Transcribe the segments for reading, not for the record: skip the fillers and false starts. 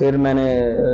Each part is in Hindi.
फिर मैंने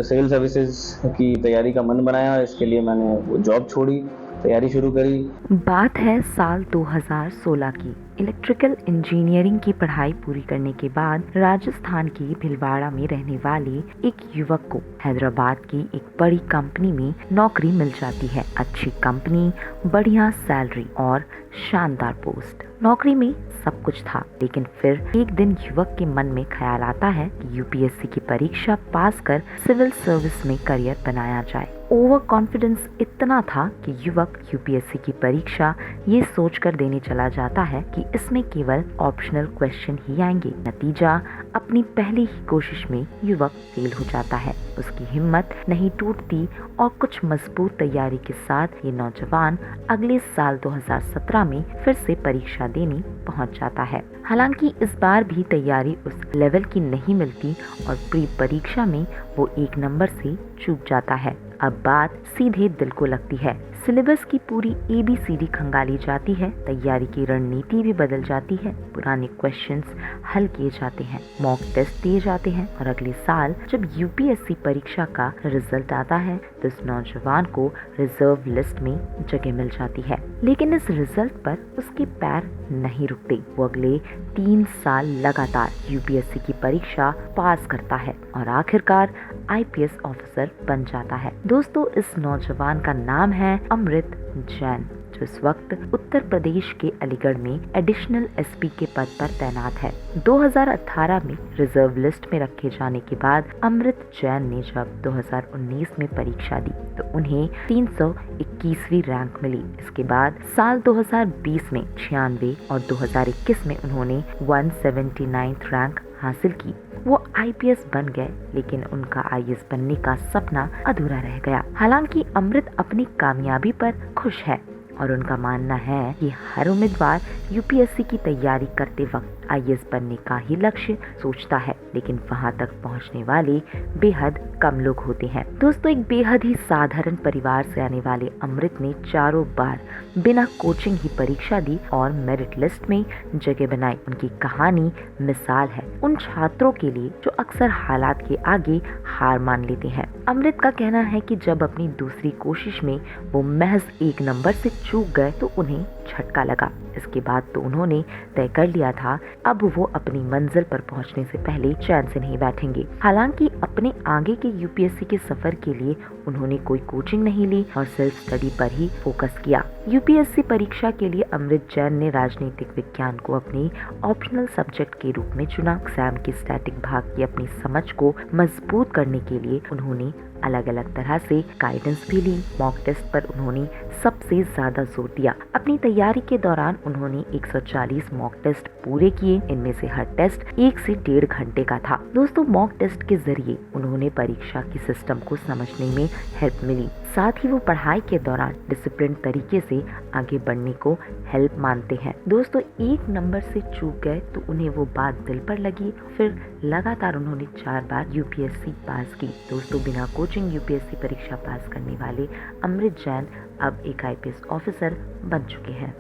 सिविल सर्विसेज की तैयारी का मन बनाया। इसके लिए मैंने वो जॉब छोड़ी, तैयारी शुरू करी। बात है साल 2016 की। इलेक्ट्रिकल इंजीनियरिंग की पढ़ाई पूरी करने के बाद राजस्थान की भीलवाड़ा में रहने वाले एक युवक को हैदराबाद की एक बड़ी कंपनी में नौकरी मिल जाती है। अच्छी कंपनी, बढ़िया सैलरी और शानदार पोस्ट। नौकरी में सब कुछ था, लेकिन फिर एक दिन युवक के मन में ख्याल आता है कि यूपीएससी की परीक्षा पास कर सिविल सर्विस में करियर बनाया जाए। ओवर कॉन्फिडेंस इतना था कि युवक यूपीएससी की परीक्षा ये सोचकर देने चला जाता है कि इसमें केवल ऑप्शनल क्वेश्चन ही आएंगे। नतीजा, अपनी पहली ही कोशिश में युवक फेल हो जाता है। उसकी हिम्मत नहीं टूटती और कुछ मजबूत तैयारी के साथ ये नौजवान अगले साल 2017 में फिर से परीक्षा देने पहुंच जाता है। हालांकि इस बार भी तैयारी उस लेवल की नहीं मिलती और प्री परीक्षा में वो 1 नंबर से चूक जाता है। अब बात सीधे दिल को लगती है। सिलेबस की पूरी ABCD खंगाली जाती है, तैयारी की रणनीति भी बदल जाती है, पुराने क्वेश्चंस हल किए जाते हैं, मॉक टेस्ट दिए जाते हैं और अगले साल जब यूपीएससी परीक्षा का रिजल्ट आता है तो इस नौजवान को रिजर्व लिस्ट में जगह मिल जाती है। लेकिन इस रिजल्ट पर उसके पैर नहीं रुकते। वो अगले 3 साल लगातार यूपीएससी की परीक्षा पास करता है और आखिरकार IPS ऑफिसर बन जाता है। दोस्तों, इस नौजवान का नाम है अमृत जैन, जो इस वक्त उत्तर प्रदेश के अलीगढ़ में एडिशनल SP के पद पर तैनात है। 2018 में रिजर्व लिस्ट में रखे जाने के बाद अमृत जैन ने जब 2019 में परीक्षा दी तो उन्हें 321वीं रैंक मिली। इसके बाद साल 2020 में 96 और 2021 में उन्होंने 179th रैंक हासिल की। वो IPS बन गए, लेकिन उनका IAS बनने का सपना अधूरा रह गया। हालांकि अमृत अपनी कामयाबी पर खुश है और उनका मानना है कि हर उम्मीदवार यूपीएससी की तैयारी करते वक्त IAS बनने का ही लक्ष्य सोचता है, लेकिन वहां तक पहुंचने वाले बेहद कम लोग होते हैं। दोस्तों, एक बेहद ही साधारण परिवार से आने वाले अमृत ने चारों बार बिना कोचिंग ही परीक्षा दी और मेरिट लिस्ट में जगह बनाई। उनकी कहानी मिसाल है उन छात्रों के लिए जो अक्सर हालात के आगे हार मान लेते हैं। अमृत का कहना है कि जब अपनी दूसरी कोशिश में वो महज 1 नंबर से चूक गए तो उन्हें झटका लगा। इसके बाद तो उन्होंने तय कर लिया था अब वो अपनी मंजिल पर पहुंचने से पहले चैन से नहीं बैठेंगे। हालांकि अपने आगे के यूपीएससी के सफर के लिए उन्होंने कोई कोचिंग नहीं ली और सेल्फ स्टडी पर ही फोकस किया। यूपीएससी परीक्षा के लिए अमृत जैन ने राजनीतिक विज्ञान को अपनी ऑप्शनल सब्जेक्ट के रूप में चुना। एग्जाम के स्टैटिक भाग की अपनी समझ को मजबूत करने के लिए उन्होंने अलग अलग तरह से गाइडेंस भी ली। मॉक टेस्ट पर उन्होंने सबसे ज्यादा जोर दिया। अपनी तैयारी के दौरान उन्होंने 140 मॉक टेस्ट पूरे किए। इनमें से हर टेस्ट 1 से 1.5 घंटे का था। दोस्तों, मॉक टेस्ट के जरिए उन्होंने परीक्षा की सिस्टम को समझने में हेल्प मिली। साथ ही वो पढ़ाई के दौरान डिसिप्लिन तरीके से आगे बढ़ने को हेल्प मानते हैं। दोस्तों, 1 नंबर से चूक गए तो उन्हें वो बात दिल पर लगी। फिर लगातार उन्होंने 4 बार यूपीएससी पास की। दोस्तों, बिना कोचिंग यूपीएससी परीक्षा पास करने वाले अमृत जैन अब एक IPS ऑफिसर बन चुके हैं।